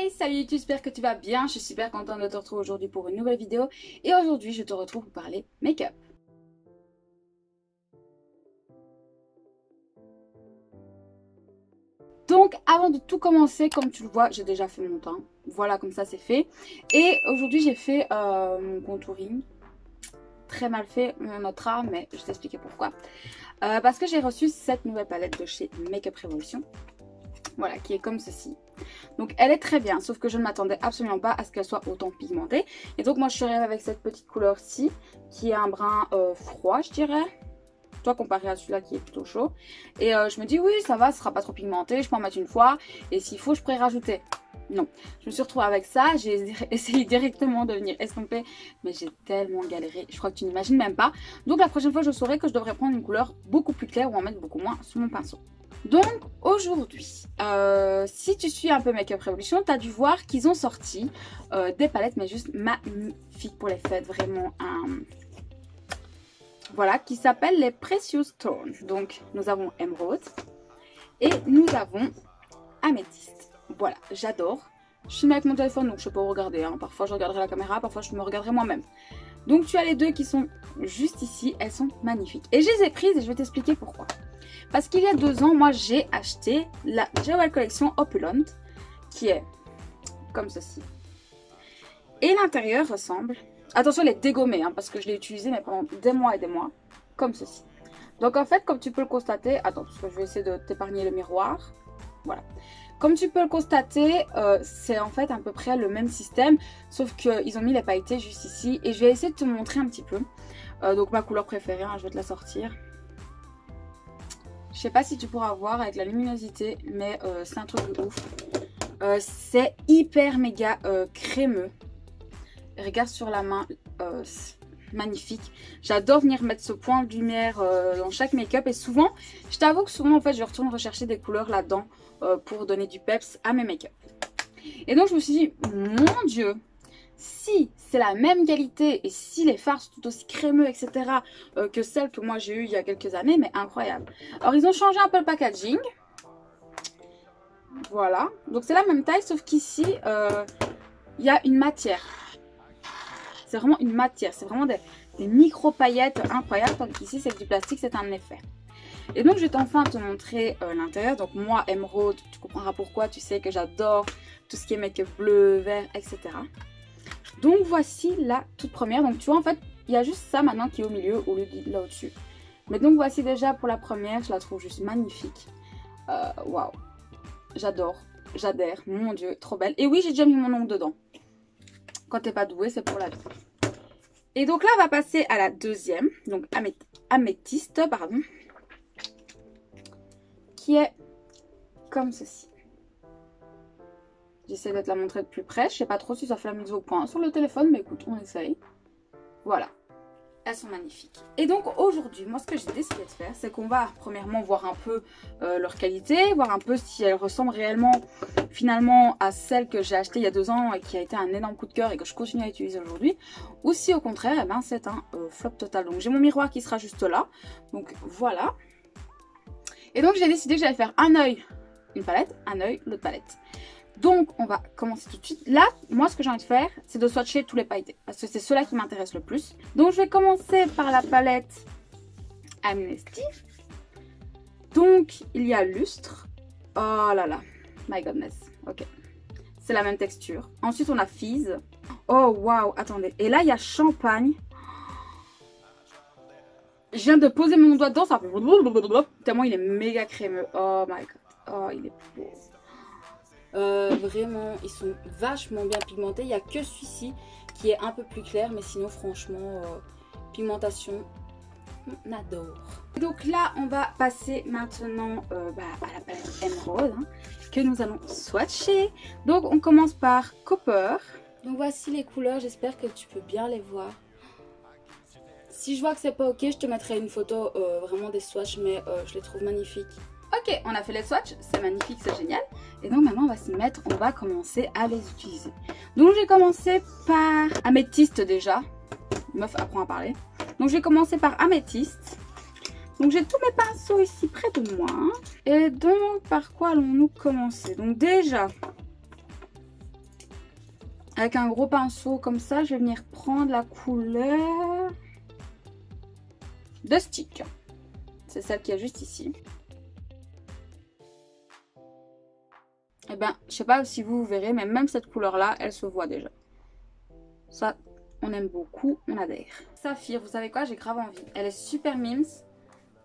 Hey, salut YouTube, j'espère que tu vas bien. Je suis super contente de te retrouver aujourd'hui pour une nouvelle vidéo. Et aujourd'hui, je te retrouve pour parler make-up. Donc, avant de tout commencer, comme tu le vois, j'ai déjà fait mon teint. Voilà, comme ça, c'est fait. Et aujourd'hui, j'ai fait mon contouring. Très mal fait, on notera, mais je vais t'expliquer pourquoi. Parce que j'ai reçu cette nouvelle palette de chez Makeup Revolution. Voilà, qui est comme ceci. Donc elle est très bien, sauf que je ne m'attendais absolument pas à ce qu'elle soit autant pigmentée. Et donc moi je suis arrivée avec cette petite couleur-ci, qui est un brun froid je dirais. Toi comparé à celui-là qui est plutôt chaud. Et je me dis oui ça va, ce sera pas trop pigmenté, je peux en mettre une fois. Et s'il faut je pourrais rajouter. Non, je me suis retrouvée avec ça, j'ai essayé directement de venir estomper. Mais j'ai tellement galéré, je crois que tu n'imagines même pas. Donc la prochaine fois je saurai que je devrais prendre une couleur beaucoup plus claire ou en mettre beaucoup moins sur mon pinceau. Donc aujourd'hui, si tu suis un peu Makeup Revolution, tu as dû voir qu'ils ont sorti des palettes mais juste magnifiques pour les fêtes, vraiment voilà, qui s'appellent les Precious Stones. Donc nous avons Emerald et nous avons Améthyste. Voilà, j'adore. Je suis avec mon téléphone donc je peux pas regarder, hein. Parfois je regarderai la caméra, parfois je me regarderai moi-même. Donc tu as les deux qui sont juste ici, elles sont magnifiques. Et je les ai prises et je vais t'expliquer pourquoi. Parce qu'il y a 2 ans, moi j'ai acheté la Jewel Collection Opulent, qui est comme ceci. Et l'intérieur ressemble, attention elle est dégommée, hein, parce que je l'ai utilisée mais pendant des mois et des mois, comme ceci. Donc en fait comme tu peux le constater, attends parce que je vais essayer de t'épargner le miroir, voilà. Comme tu peux le constater, c'est en fait à peu près le même système, sauf qu'ils ont mis les pailletés juste ici. Et je vais essayer de te montrer un petit peu. Donc ma couleur préférée, hein, je vais te la sortir. Je sais pas si tu pourras voir avec la luminosité, mais c'est un truc de ouf. C'est hyper méga crémeux. Regarde sur la main, magnifique. J'adore venir mettre ce point de lumière dans chaque make-up. Et souvent, je t'avoue que souvent en fait je retourne rechercher des couleurs là-dedans pour donner du peps à mes make-up. Et donc je me suis dit, mon Dieu, si c'est la même qualité et si les fards sont tout aussi crémeux, etc. Que celles que moi j'ai eues il y a quelques années, mais incroyable. Alors ils ont changé un peu le packaging. Voilà, donc c'est la même taille, sauf qu'ici, il y a une matière. C'est vraiment une matière, c'est vraiment des micro paillettes incroyables, tandis qu'ici c'est du plastique, c'est un effet. Et donc je vais enfin te montrer l'intérieur. Donc moi émeraude, tu comprendras pourquoi, tu sais que j'adore tout ce qui est make-up bleu, vert, etc. Donc voici la toute première. Donc tu vois en fait il y a juste ça maintenant qui est au milieu au lieu de là au-dessus. Mais donc voici déjà pour la première, je la trouve juste magnifique. Waouh, j'adore, j'adhère, mon Dieu, trop belle. Et oui j'ai déjà mis mon nom dedans. Quand t'es pas doué c'est pour la vie. Et donc là on va passer à la deuxième, donc améthyste, pardon. Qui est comme ceci. J'essaie de te la montrer de plus près. Je sais pas trop si ça fait la mise au point sur le téléphone, mais écoute, on essaye. Voilà. Elles sont magnifiques. Et donc aujourd'hui, moi ce que j'ai décidé de faire, c'est qu'on va premièrement voir un peu leur qualité, voir un peu si elles ressemblent réellement finalement à celles que j'ai achetées il y a 2 ans et qui a été un énorme coup de cœur et que je continue à utiliser aujourd'hui. Ou si au contraire, eh ben, c'est un flop total. Donc j'ai mon miroir qui sera juste là. Donc voilà. Et donc j'ai décidé que j'allais faire un œil, une palette, un œil, l'autre palette. Donc on va commencer tout de suite. Là, moi ce que j'ai envie de faire, c'est de swatcher tous les pailletés. Parce que c'est ceux-là qui m'intéressent le plus. Donc je vais commencer par la palette Amnesty. Donc il y a lustre. Oh là là, my goodness. Ok. C'est la même texture. Ensuite on a Fizz. Oh waouh, attendez. Et là il y a Champagne. Je viens de poser mon doigt dedans, ça fait tellement il est méga crémeux. Oh my god. Oh, il est beau. Vraiment, ils sont vachement bien pigmentés. Il n'y a que celui-ci qui est un peu plus clair. Mais sinon, franchement, pigmentation, on adore. Donc là, on va passer maintenant à la palette Emerald, hein, que nous allons swatcher. Donc, on commence par Copper. Donc, voici les couleurs. J'espère que tu peux bien les voir. Si je vois que c'est pas ok, je te mettrai une photo vraiment des swatchs, mais je les trouve magnifiques. Ok, on a fait les swatchs, c'est magnifique, c'est génial. Et donc maintenant on va s'y mettre, on va commencer à les utiliser. Donc j'ai commencé par Améthyste déjà. Meuf apprend à parler. Donc j'ai commencé par Améthyste. Donc j'ai tous mes pinceaux ici près de moi. Et donc par quoi allons-nous commencer? Donc déjà, Avec un gros pinceau comme ça, je vais venir prendre la couleur de Stick. C'est celle qui est juste ici. Et ben, je sais pas si vous verrez, mais même cette couleur-là, elle se voit déjà. Ça, on aime beaucoup, on adhère. Saphir, vous savez quoi, j'ai grave envie. Elle est super mimes.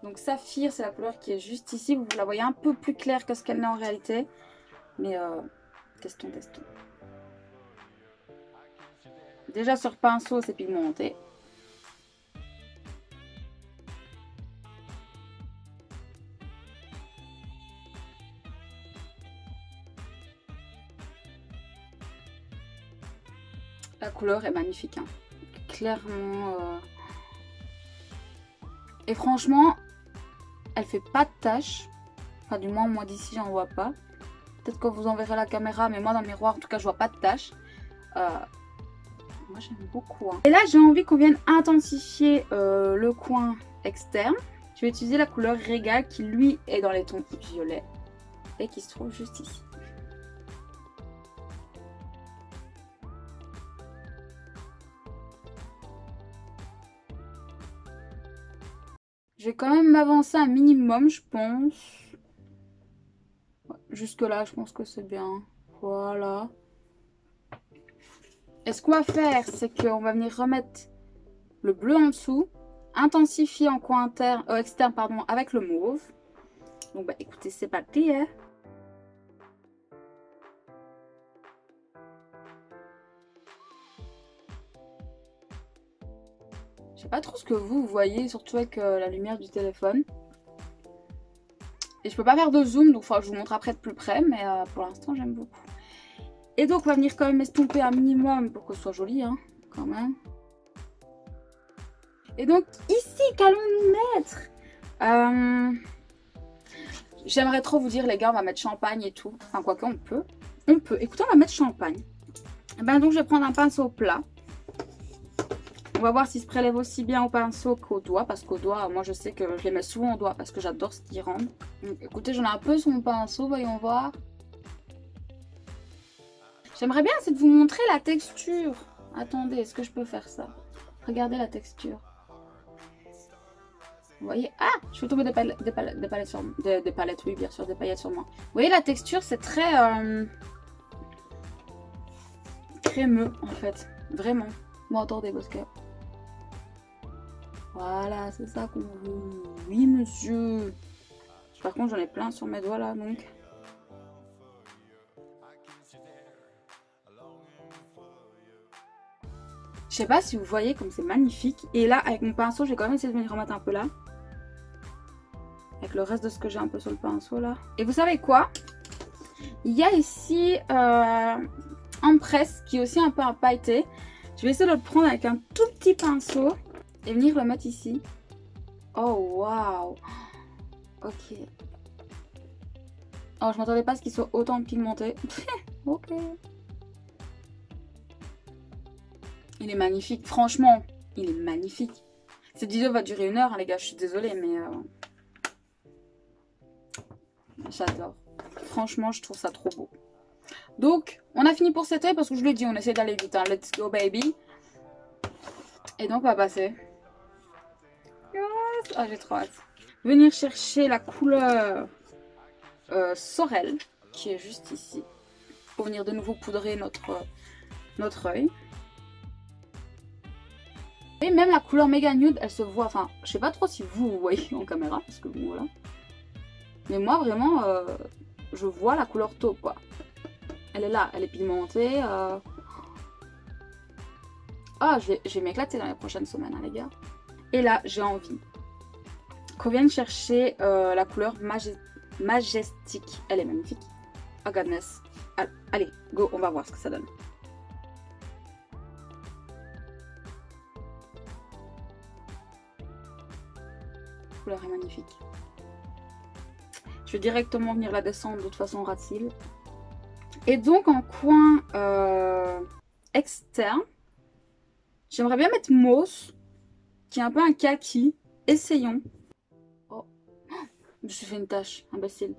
Donc Saphir, c'est la couleur qui est juste ici. Vous la voyez un peu plus claire que ce qu'elle est en réalité. Mais testons. Déjà sur pinceau, c'est pigmenté. La couleur est magnifique, hein. Clairement. Et franchement, elle fait pas de taches. Enfin, du moins, moi d'ici, j'en vois pas. Peut-être que vous en verrez la caméra, mais moi dans le miroir, en tout cas, je vois pas de taches. Moi, j'aime beaucoup, hein. Et là, j'ai envie qu'on vienne intensifier le coin externe. Je vais utiliser la couleur Régal qui, lui, est dans les tons violets et qui se trouve juste ici. Je vais quand même m'avancer un minimum, je pense. Jusque là, je pense que c'est bien. Voilà. Et ce qu'on va faire, c'est qu'on va venir remettre le bleu en dessous, intensifier en coin externe pardon, avec le mauve. Donc bah écoutez, c'est parti, hein. Je sais pas trop ce que vous voyez, surtout avec la lumière du téléphone. Et je peux pas faire de zoom, donc je vous montre après de plus près, mais pour l'instant j'aime beaucoup. Et donc on va venir quand même estomper un minimum pour que ce soit joli, hein, quand même. Et donc ici, qu'allons-nous mettre J'aimerais trop vous dire les gars, on va mettre champagne et tout. Enfin quoique on peut. Écoutez, on va mettre champagne. Et ben donc je vais prendre un pinceau plat. On va voir s'il se prélève aussi bien au pinceau qu'au doigt. Parce qu'au doigt, moi je sais que je les mets souvent au doigt parce que j'adore ce qui rend. Donc, écoutez, j'en ai un peu sur mon pinceau, voyons voir. J'aimerais bien essayer de vous montrer la texture. Attendez, est-ce que je peux faire ça? Regardez la texture. Vous voyez? Ah! Je fais tomber des palettes sur moi. Des palettes, oui, bien sûr, des paillettes sur moi. Vous voyez, la texture, c'est très crémeux, en fait. Vraiment. Bon, attendez, parce que... Voilà, c'est ça qu'on veut. Oui, monsieur. Par contre, j'en ai plein sur mes doigts, là, donc... Je sais pas si vous voyez comme c'est magnifique. Et là, avec mon pinceau, j'ai quand même essayé de venir remettre un peu là. Avec le reste de ce que j'ai un peu sur le pinceau, là. Et vous savez quoi? Il y a ici un presse qui est aussi un peu un pailleté. Je vais essayer de le prendre avec un tout petit pinceau et venir le mettre ici. Oh, waouh! Ok. Oh, je m'attendais pas à ce qu'il soit autant pigmenté. Ok. Il est magnifique. Franchement, il est magnifique. Cette vidéo va durer 1 heure, hein, les gars. Je suis désolée, mais... J'adore. Franchement, je trouve ça trop beau. Donc, on a fini pour cet œil parce que je le dis, on essaie d'aller vite. Hein. Let's go, baby. Et donc, on va passer. Yes. Ah, j'ai trop hâte. Venir chercher la couleur Sorel, qui est juste ici. Pour venir de nouveau poudrer notre œil. Et même la couleur méga nude, elle se voit. Enfin, je sais pas trop si vous voyez en caméra, parce que bon, voilà. Mais moi, vraiment, je vois la couleur taupe, quoi. Elle est là, elle est pigmentée. Ah, je vais m'éclater dans les prochaines semaines, hein, les gars. Et là, j'ai envie qu'on vienne chercher la couleur Majestic. Elle est magnifique. Oh goodness. Allez, go, on va voir ce que ça donne. La couleur est magnifique. Je vais directement venir la descendre de toute façon ras de cils. Et donc en coin externe, j'aimerais bien mettre Mauve, qui est un peu un kaki. Essayons. Oh, je me suis fait une tache, imbécile.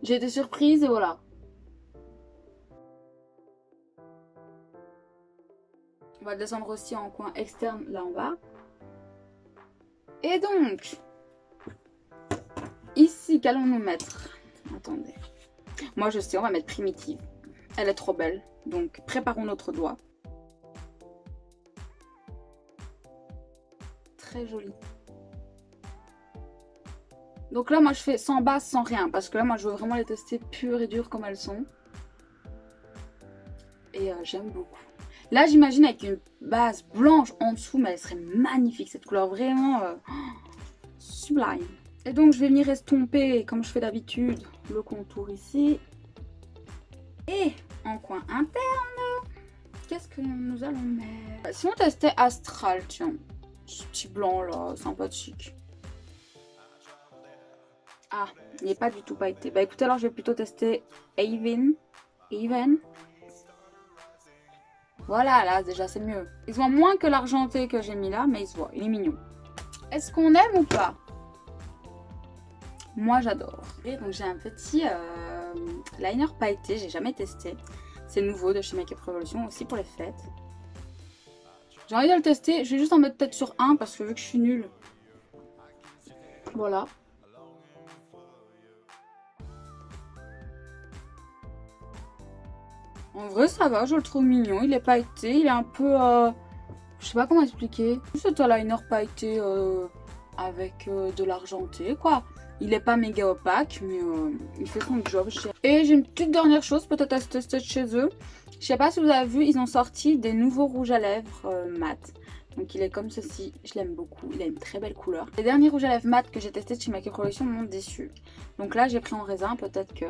J'ai été surprise et voilà. On va descendre aussi en coin externe là en bas. Et donc, ici, qu'allons-nous mettre? Attendez. Moi je sais, on va mettre Primitive. Elle est trop belle. Donc préparons notre doigt. Très jolie. Donc là moi je fais sans base, sans rien. Parce que là moi je veux vraiment les tester pures et dures comme elles sont. Et j'aime beaucoup. Là j'imagine avec une base blanche en dessous. Mais elle serait magnifique. Cette couleur vraiment sublime. Et donc je vais venir estomper comme je fais d'habitude le contour ici. Et en coin interne, qu'est-ce que nous allons mettre? Si on testait Astral, tiens. Ce petit blanc là, sympathique. Ah, il n'est pas du tout pailleté. Bah écoutez, alors je vais plutôt tester Even. Voilà, là déjà c'est mieux. Il se voit moins que l'argenté que j'ai mis là, mais il se voit, il est mignon. Est-ce qu'on aime ou pas? Moi j'adore. Et donc j'ai un petit liner pailleté, j'ai jamais testé. C'est nouveau de chez Make Up Revolution aussi pour les fêtes. J'ai envie de le tester, je vais juste en mettre peut-être sur un parce que vu que je suis nulle. Voilà. En vrai ça va, je le trouve mignon, il est pailleté, il est un peu... je sais pas comment expliquer. C'est un liner pailleté avec de l'argenté quoi. Il est pas méga opaque mais il fait son job. Et j'ai une petite dernière chose peut-être à tester chez eux. Je sais pas si vous avez vu, ils ont sorti des nouveaux rouges à lèvres mat. Donc il est comme ceci, je l'aime beaucoup, il a une très belle couleur. Les derniers rouges à lèvres mat que j'ai testés chez Make Up Revolution m'ont déçu. Donc là j'ai pris en raisin, peut-être que...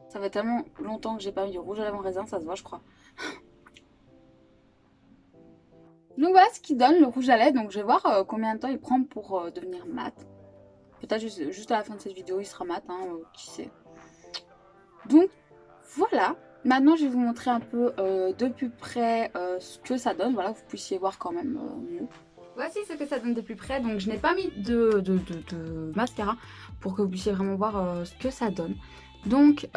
Ça fait tellement longtemps que j'ai pas mis du rouge à lèvres en raisin, ça se voit je crois. Donc voilà ce qui donne le rouge à lèvres, donc je vais voir combien de temps il prend pour devenir mat. Peut-être juste à la fin de cette vidéo il sera mat, hein, qui sait. Donc voilà, maintenant je vais vous montrer un peu de plus près ce que ça donne, voilà, vous puissiez voir quand même mieux. Voici ce que ça donne de plus près, donc je n'ai pas mis de mascara pour que vous puissiez vraiment voir ce que ça donne. Donc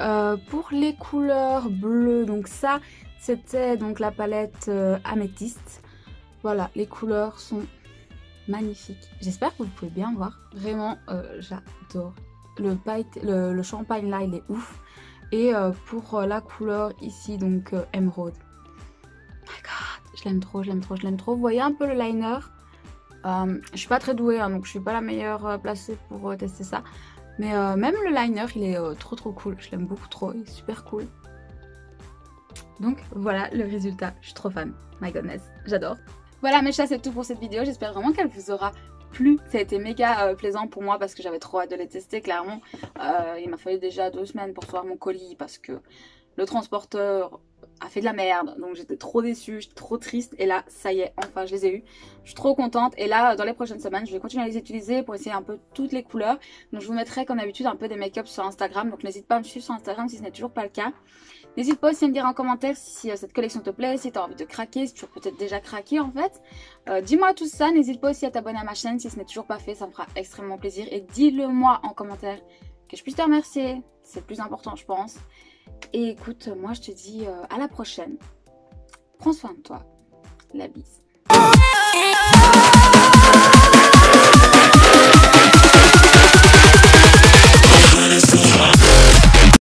pour les couleurs bleues, donc ça c'était donc la palette améthyste. Voilà, les couleurs sont magnifiques. J'espère que vous pouvez bien voir. Vraiment, j'adore. Le champagne là, il est ouf. Et pour la couleur ici, donc émeraude. Oh my god, je l'aime trop, je l'aime trop, je l'aime trop. Vous voyez un peu le liner. Je suis pas très douée, hein, donc je suis pas la meilleure placée pour tester ça. Mais même le liner, il est trop cool. Je l'aime beaucoup trop, il est super cool. Donc voilà le résultat. Je suis trop fan. My goodness, j'adore. Voilà mes chats, c'est tout pour cette vidéo. J'espère vraiment qu'elle vous aura plu. Ça a été méga plaisant pour moi parce que j'avais trop hâte de les tester. Clairement, il m'a fallu déjà 2 semaines pour recevoir mon colis parce que le transporteur a fait de la merde. Donc j'étais trop déçue, j'étais trop triste. Et là, ça y est, enfin je les ai eus. Je suis trop contente. Et là, dans les prochaines semaines, je vais continuer à les utiliser pour essayer un peu toutes les couleurs. Donc je vous mettrai comme d'habitude un peu des make-up sur Instagram. Donc n'hésite pas à me suivre sur Instagram si ce n'est toujours pas le cas. N'hésite pas aussi à me dire en commentaire si cette collection te plaît, si tu as envie de craquer, si tu as peut-être déjà craqué en fait. Dis-moi tout ça, n'hésite pas aussi à t'abonner à ma chaîne si ce n'est toujours pas fait, ça me fera extrêmement plaisir. Et dis-le moi en commentaire que je puisse te remercier, c'est le plus important je pense. Et écoute, moi je te dis à la prochaine. Prends soin de toi, la bise.